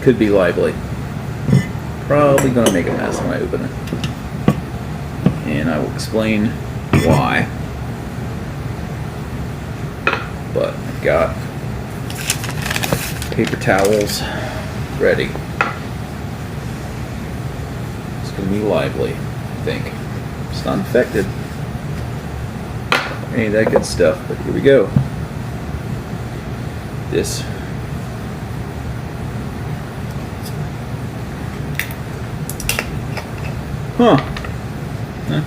Could be lively. Probably gonna make a mess when I open it. And I will explain why. But I've got paper towels ready. It's gonna be lively, I think. It's not infected. Any of that good stuff, but here we go. This Huh. Well,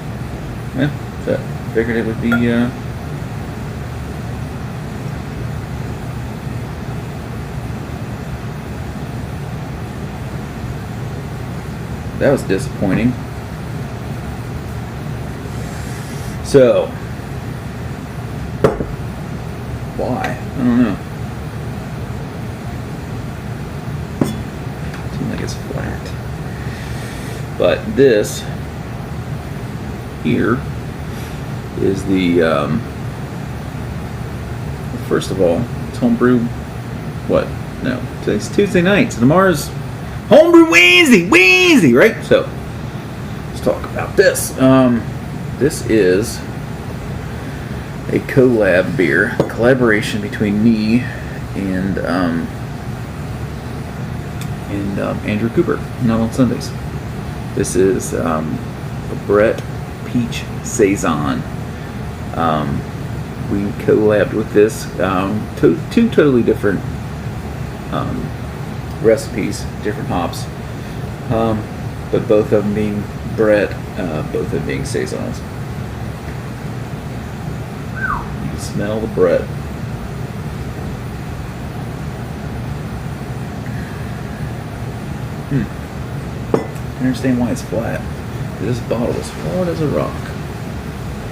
I figured it would be, that was disappointing. So, why? I don't know. Seems like it's flat. But this here is the, first of all, it's Homebrew, what? No, today's Tuesday night, so tomorrow's Homebrew Wednesday, right? So, let's talk about this. This is a collab beer, collaboration between me and Andrew Cooper, Not on Sundays. This is a Brett Peach Saison. We collabed with this, two totally different recipes, different hops, but both of them being Brett, both of them being Saisons. You can smell the Brett. I understand why it's flat. This bottle is hard as a rock.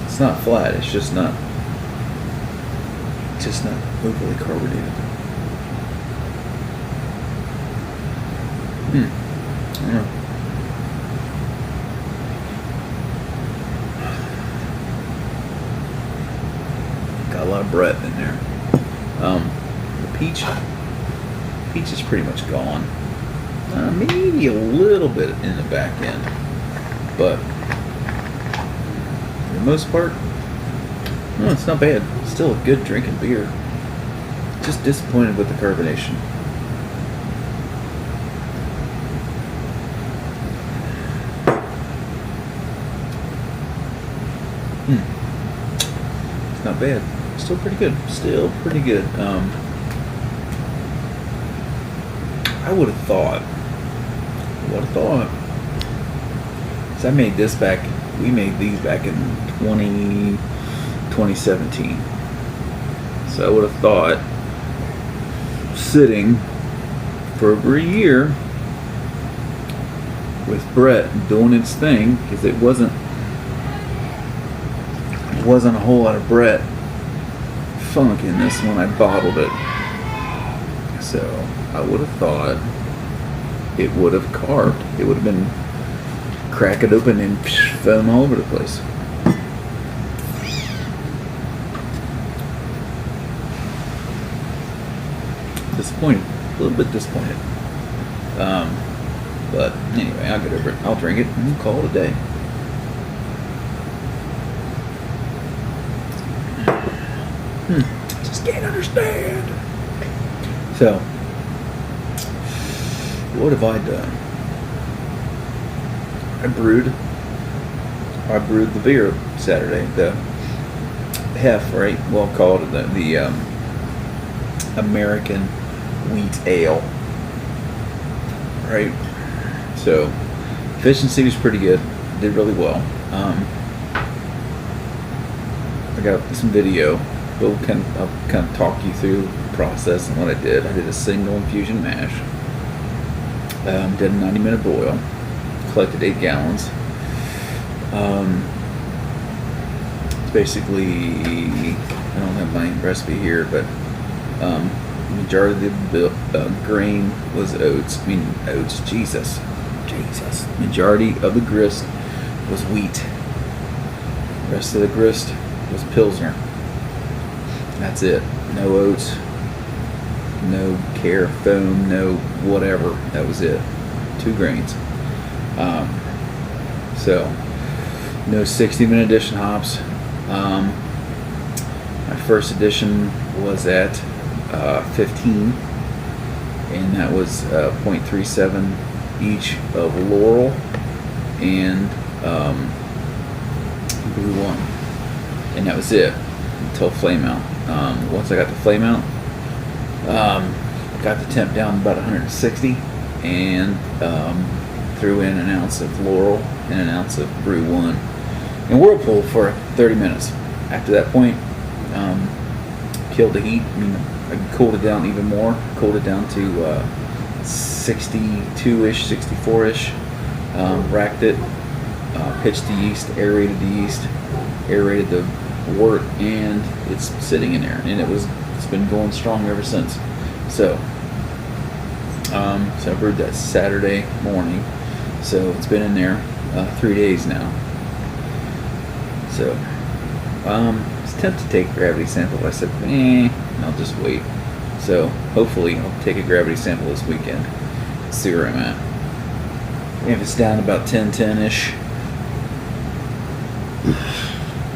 It's not flat, it's just not overly carbonated. I don't know. Got a lot of Brett in there. The peach is pretty much gone. Maybe a little bit in the back end, but for the most part, no, it's not bad. Still a good drinking beer. Just disappointed with the carbonation. It's not bad. Still pretty good. I would have thought. So we made these back in 2017. So I would have thought, sitting for over a year with Brett doing its thing, because it wasn't a whole lot of Brett funk in this when I bottled it. So I would have thought it would have carved. It would have been crack it open and foam all over the place. Disappointed. A little bit disappointed. But anyway, I'll get over it. I'll drink it and we'll call it a day. Just can't understand. So, what have I done? I brewed the beer Saturday, the hef, right? Well, I'll call it the American wheat ale, right? So, efficiency was pretty good. Did really well. I got some video. I'll kind of talk you through the process and what I did. I did a single infusion mash. Did a 90-minute boil. Collected 8 gallons. It's basically, I don't have my recipe here, but the majority of the grain was oats. Jesus. Majority of the grist was wheat. The rest of the grist was Pilsner. That's it. No oats, no care foam, no whatever. That was it. 2 grains. So no 60-minute addition hops. My first edition was at 15, and that was 0.37 each of Laurel and Brew 1, and that was it until flame out. Once I got the flame out, got the temp down about 160, and threw in an ounce of Laurel and an ounce of Brew 1 in Whirlpool for 30 minutes. After that point, killed the heat. I mean, I cooled it down even more. Cooled it down to 62-ish, 64-ish. Racked it, pitched the yeast, aerated the yeast, aerated the wort, and it's sitting in there. And it's been going strong ever since. So I brewed that Saturday morning. So it's been in there 3 days now. So I was tempted to take a gravity sample. I said, I'll just wait. So hopefully I'll take a gravity sample this weekend. See where I'm at. If it's down about 10-ish,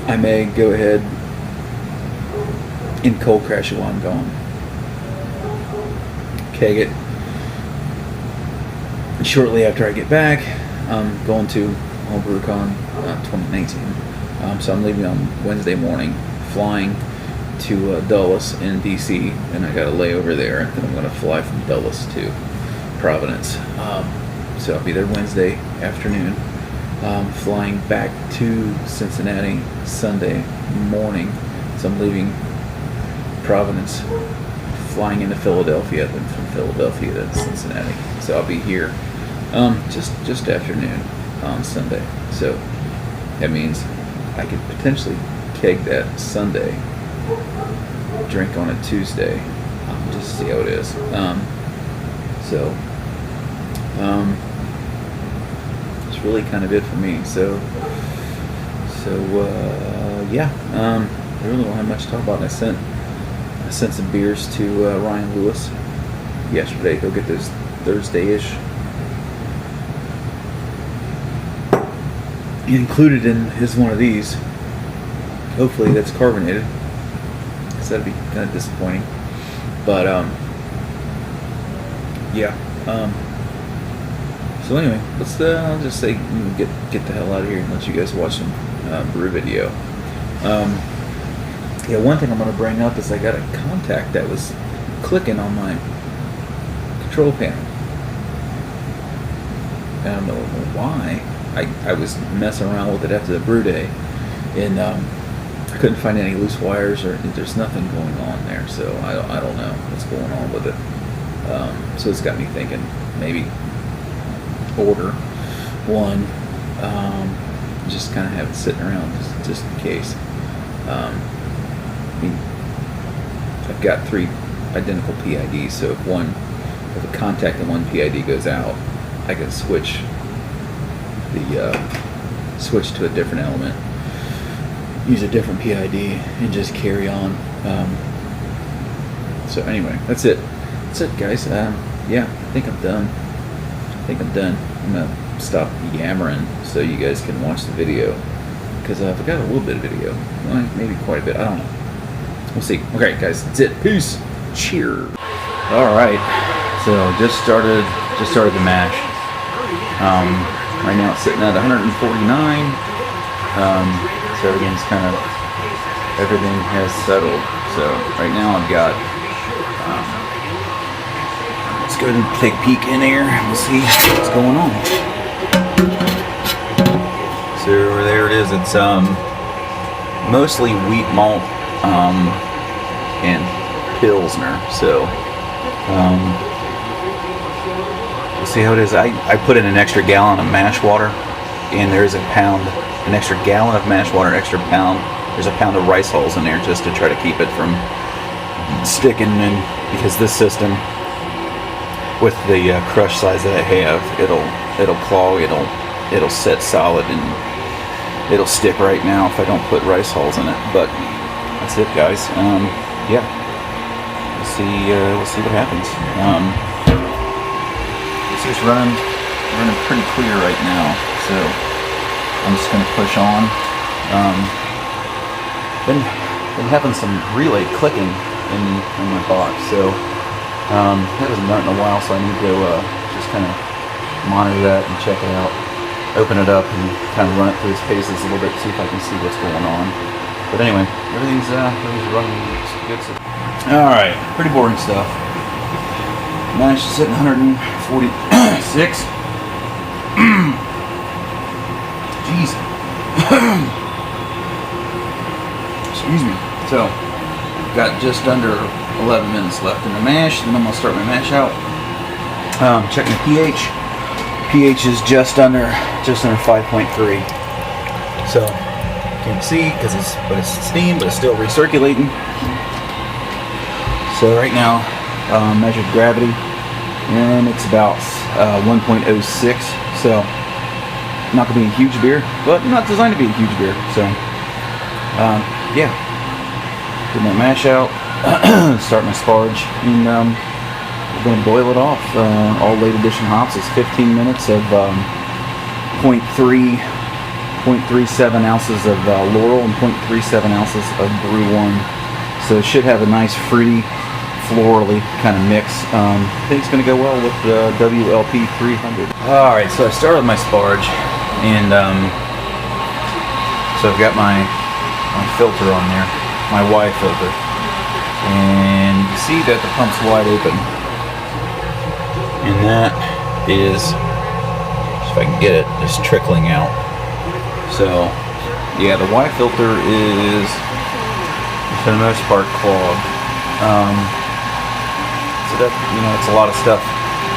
I may go ahead and cold crash it while I'm gone. Keg it. And shortly after I get back, I'm going to HomebrewCon 2019. So I'm leaving on Wednesday morning, flying to Dulles in DC, and I got a layover there, and then I'm going to fly from Dulles to Providence. So I'll be there Wednesday afternoon, flying back to Cincinnati Sunday morning. So I'm leaving Providence, flying into Philadelphia, then from Philadelphia to Cincinnati. So I'll be here just afternoon on Sunday. So that means I could potentially keg that Sunday, drink on it Tuesday, just see how it is. It's really kind of it for me. Yeah. I really don't have much to talk about. I sent some beers to Ryan Lewis yesterday. He'll get those Thursday-ish included in his one of these. Hopefully that's carbonated, because that'd be kind of disappointing. But yeah. So anyway, I'll just say get the hell out of here and let you guys watch some brew video. Yeah, one thing I'm going to bring up is I got a contact that was clicking on my control panel. I don't know why. I was messing around with it after the brew day, and I couldn't find any loose wires, or there's nothing going on there. So I don't know what's going on with it. So it's got me thinking maybe order one, just kind of have it sitting around just in case. I mean, I've got 3 identical PIDs, so if a contact in one PID goes out, I can switch to a different element, use a different PID, and just carry on. So anyway, that's it, guys. Yeah, I think I'm done. I'm gonna stop yammering so you guys can watch the video, because I've got a little bit of video, maybe quite a bit. I don't know. We'll see. Okay, guys, that's it. Peace. Cheers. All right. So just started the mash. Right now it's sitting at 149. So everything has settled. So right now I've got. Let's go ahead and take a peek in here. We'll see what's going on. So there it is. It's mostly wheat malt and Pilsner. So we'll see how it is. I put in an extra gallon of mash water, and there's an extra gallon of mash water, an extra pound. There's a pound of rice hulls in there just to try to keep it from sticking in, because this system, with the crush size that I have, it'll clog, it'll set solid, and it'll stick right now if I don't put rice hulls in it. But that's it, guys. Yeah, we'll we'll see what happens. It's running pretty clear right now, so I'm just gonna push on. Been having some relay clicking in my box, so that hasn't done it in a while, so I need to just kind of monitor that and check it out, open it up and kind of run it through its paces a little bit, see if I can see what's going on. But anyway, everything's running good. So. All right, pretty boring stuff. Mash is sitting 146. Jeez. Excuse me. So, got just under 11 minutes left in the mash, then I'm gonna start my mash out. Checking the pH. pH is just under 5.3. So, can't see because it's steam, but it's still recirculating. So right now, measured gravity, and it's about 1.06. So, not gonna be a huge beer, but not designed to be a huge beer. So, yeah. Get my mash out, start my sparge, and we're going to boil it off. All late edition hops is 15 minutes of 0.37 ounces of Laurel and 0.37 ounces of Brew 1. So it should have a nice fruity, florally kind of mix. I think it's going to go well with the WLP 300. Alright, so I started my sparge, and so I've got my filter on there. My Y filter, and you see that the pump's wide open, and that is, if I can get it, just trickling out. So yeah, the Y filter is for the most part clogged. So that, it's a lot of stuff.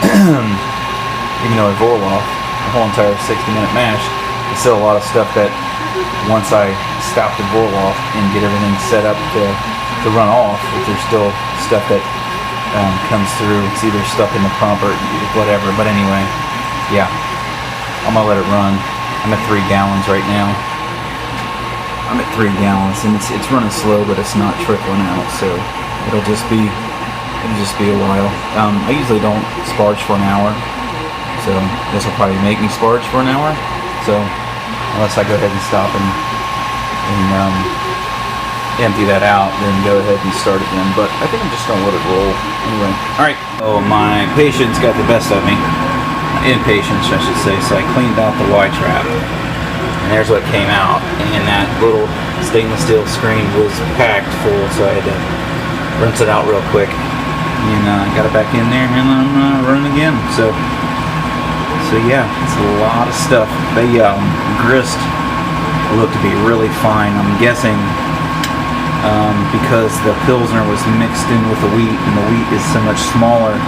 Even though I boil off the whole entire 60-minute mash, there's still a lot of stuff that once I stop the boil off and get everything set up to run off, if there's still stuff that comes through, it's either stuck in the pump or whatever. But anyway, yeah, I'm gonna let it run. I'm at 3 gallons right now. I'm at 3 gallons, and it's running slow, but it's not trickling out, so it'll just be a while. I usually don't sparge for an hour, so this will probably make me sparge for an hour. So unless I go ahead and stop and empty that out, then go ahead and start again. But I think I'm just gonna let it roll anyway. All right. So my patience got the best of me. Impatience, I should say. So I cleaned out the Y trap, and there's what came out. And that little stainless steel screen was packed full, so I had to rinse it out real quick. And I got it back in there, and I'm running again. So yeah, it's a lot of stuff. The grist looked to be really fine. I'm guessing because the Pilsner was mixed in with the wheat, and the wheat is so much smaller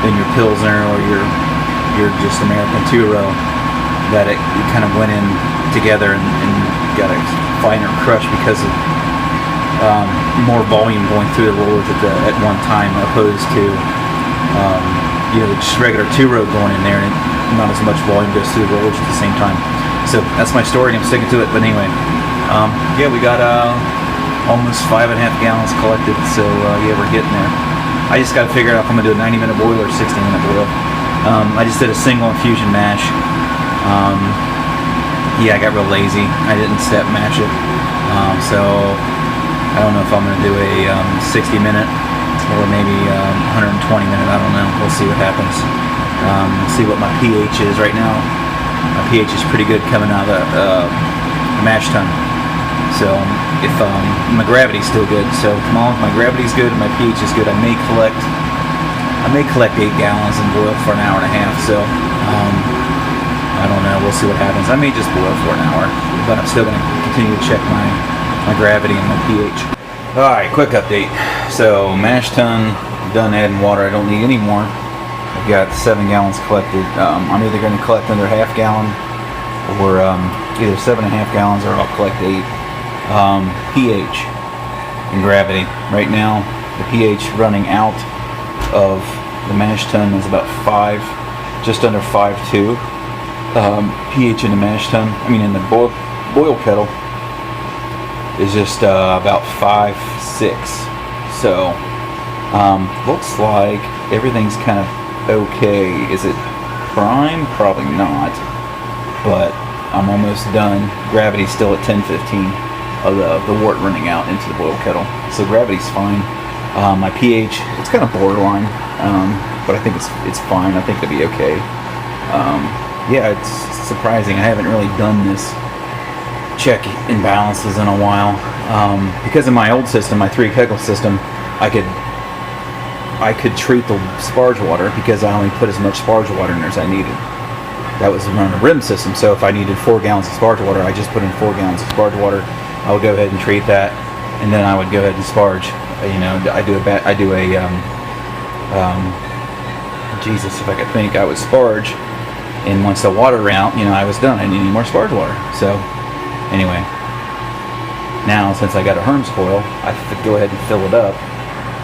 than your Pilsner or your just American two-row, that it kind of went in together and got a finer crush because of more volume going through the rollers at one time, opposed to just regular two-row going in there, and not as much volume goes through the rollers at the same time. So that's my story, and I'm sticking to it. But anyway, yeah, we got almost 5.5 gallons collected, so yeah, we're getting there. I just got to figure out if I'm going to do a 90-minute boil or a 60-minute boil. I just did a single infusion mash. Yeah, I got real lazy. I didn't step mash it. So I don't know if I'm going to do a 60-minute or maybe 120-minute. I don't know. We'll see what happens. See what my pH is right now. My pH is pretty good coming out of the mash tun. So if my gravity's still good, so as long as my gravity's good and my pH is good, I may collect 8 gallons and boil for an hour and a half. So I don't know. We'll see what happens. I may just boil for an hour, but I'm still going to continue to check my gravity and my pH. All right, quick update. So mash tun, done adding water. I don't need any more. I've got 7 gallons collected. I'm either going to collect another half gallon or either 7.5 gallons, or I'll collect 8. pH and gravity. Right now, the pH running out of the mash tun is about 5, just under 5.2. pH in the mash tun, in the boil kettle, is just about 5.6. So Looks like everything's kind of okay. Is it prime? Probably not. But I'm almost done. Gravity's still at 1015 of the wort running out into the boil kettle. So gravity's fine. My pH, it's kind of borderline, but I think it's fine. I think it'll be okay. Yeah, it's surprising. I haven't really done this check imbalances in a while. Because in my old system, my 3 kegel system, I could treat the sparge water because I only put as much sparge water in there as I needed. That was around a rim system, so if I needed 4 gallons of sparge water, I just put in 4 gallons of sparge water. I would go ahead and treat that, and then I would go ahead and sparge. Jesus, if I could think, I would sparge, and once the water ran out, I was done. I didn't need any more sparge water. So, anyway, now since I got a Herms coil, I have to go ahead and fill it up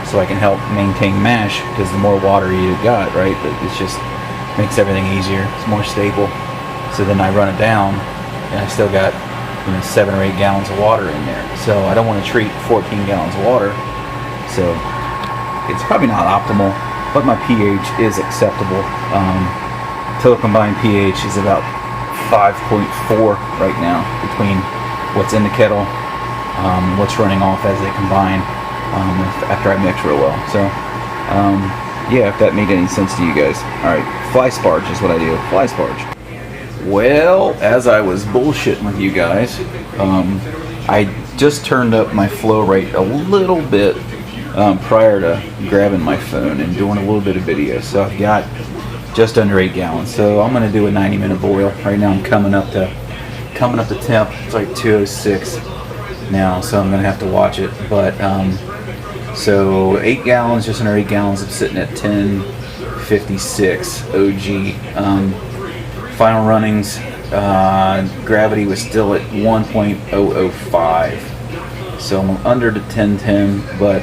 so I can help maintain mash, because the more water you got, right, it just makes everything easier. It's more stable. So then I run it down, and I still got 7 or 8 gallons of water in there. So I don't want to treat 14 gallons of water. So it's probably not optimal, but my pH is acceptable. Total combined pH is about 5.4 right now between what's in the kettle, what's running off as they combine after I mix real well. So yeah, if that made any sense to you guys. Alright, fly sparge is what I do. Fly sparge. Well, as I was bullshitting with you guys, I just turned up my flow rate a little bit prior to grabbing my phone and doing a little bit of video. So I've got just under 8 gallons. So I'm going to do a 90-minute boil. Right now I'm coming up to temp. It's like 206 now, so I'm going to have to watch it. But so 8 gallons, just under 8 gallons. I'm sitting at 1056 OG. Final runnings, gravity was still at 1.005, so I'm under the 1010, but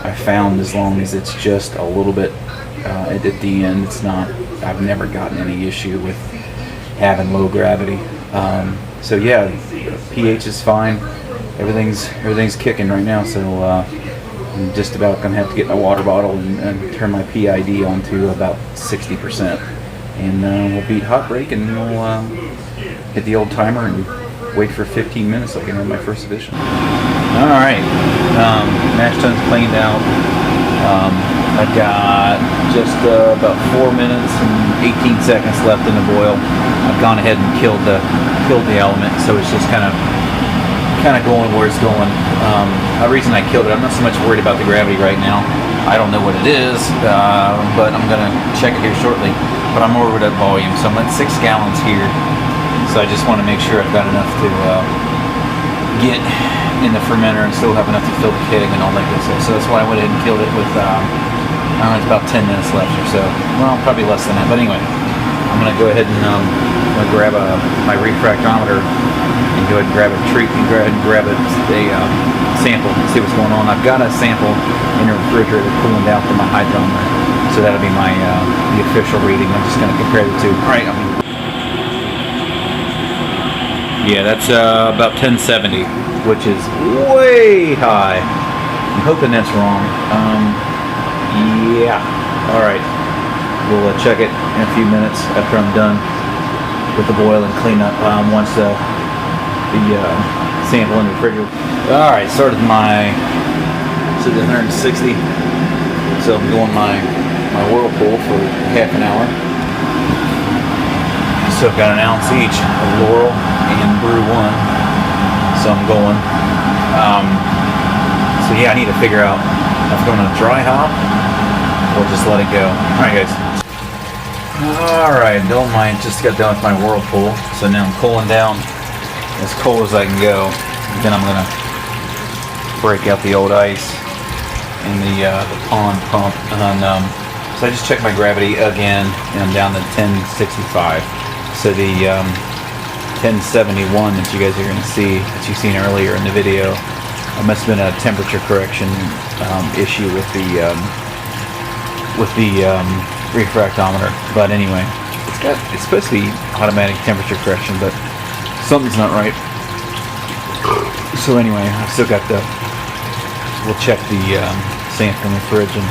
I found as long as it's just a little bit at the end, it's not, I've never gotten any issue with having low gravity. So yeah, pH is fine, everything's kicking right now, so I'm just about going to have to get my water bottle and turn my PID on to about 60%. And we'll beat hot break, and we'll hit the old timer and wait for 15 minutes so I can have my first edition. Alright, mash tun's cleaned out. I've got just about 4 minutes and 18 seconds left in the boil. I've gone ahead and killed the element, so it's just kind of going where it's going. The reason I killed it, I'm not so much worried about the gravity right now. I don't know what it is, but I'm going to check it here shortly. But I'm over at volume, so I'm at 6 gallons here. So I just want to make sure I've got enough to get in the fermenter and still have enough to fill the keg and all that good stuff. So that's why I went ahead and killed it with, it's about 10 minutes left or so. Well, probably less than that. But anyway, I'm going to go ahead and grab my refractometer and go ahead and grab a treat and go ahead and grab a sample and see what's going on. I've got a sample in the refrigerator cooling down from my hydrometer. So that'll be my the official reading. I'm just going to compare the two. All right. Yeah, that's about 1070, which is way high. I'm hoping that's wrong. Yeah. All right. We'll check it in a few minutes after I'm done with the boil and clean up once the sample in the refrigerator. All right. Started my 160. So I'm doing my whirlpool for half an hour. So I've got an ounce each of Laurel and Brew 1. So I'm going. So yeah, I need to figure out if I'm going to dry hop or just let it go. Alright guys. Alright, just got done with my whirlpool. So now I'm cooling down as cold as I can go. And then I'm going to break out the old ice in the pond pump. And so I just checked my gravity again, and I'm down to 1065. So the 1071 that you guys are going to see, that you've seen earlier in the video, must have been a temperature correction issue with the refractometer. But anyway, it's supposed to be automatic temperature correction, but something's not right. So anyway, I've still got we'll check the sample in the fridge, and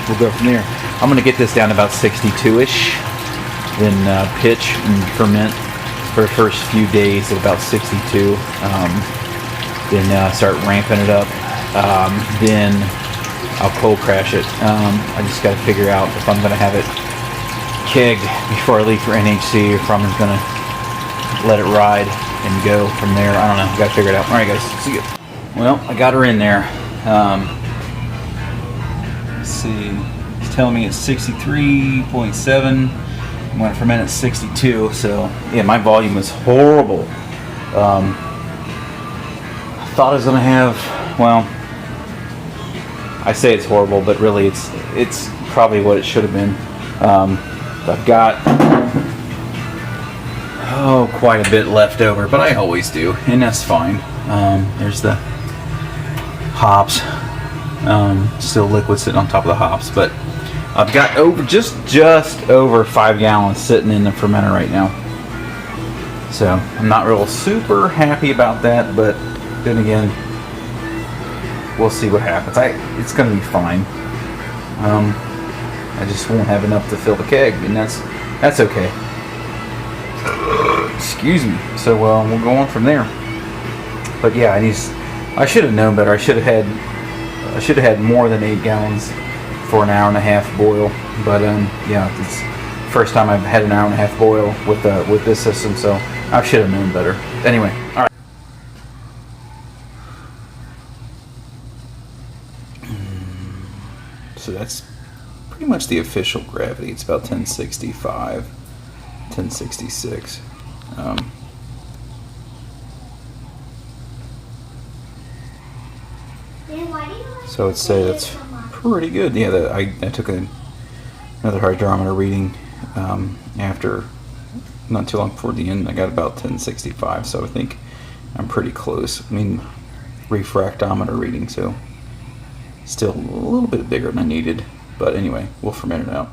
we'll go from there. I'm going to get this down to about 62-ish, then pitch and ferment for the first few days at about 62. Then start ramping it up. Then I'll cold crash it. I just got to figure out if I'm going to have it kegged before I leave for NHC, or if I'm just going to let it ride and go from there. I don't know. Got to figure it out. All right, guys. See you. Well, I got her in there. Let's see. It's telling me it's 63.7. I'm going to ferment at 62. So yeah, my volume is horrible. I thought I was going to have, well, I say it's horrible, but really it's probably what it should have been. I've got quite a bit left over, but I always do, and that's fine. There's the hops, still liquid sitting on top of the hops, but I've got just over 5 gallons sitting in the fermenter right now. So I'm not real super happy about that, but then again, we'll see what happens. It's going to be fine. I just won't have enough to fill the keg, and that's okay. Excuse me. So we'll go on from there. But yeah, I should have known better. I should have had more than 8 gallons for an hour and a half boil. But yeah, it's the first time I've had an hour and a half boil with this system, so I should have known better. Anyway, all right. So that's pretty much the official gravity. It's about 1065, 1066. So I'd say that's pretty good. Yeah, I took another hydrometer reading after not too long before the end. I got about 1065, so I think I'm pretty close. I mean, refractometer reading, so still a little bit bigger than I needed. But anyway, we'll ferment it out.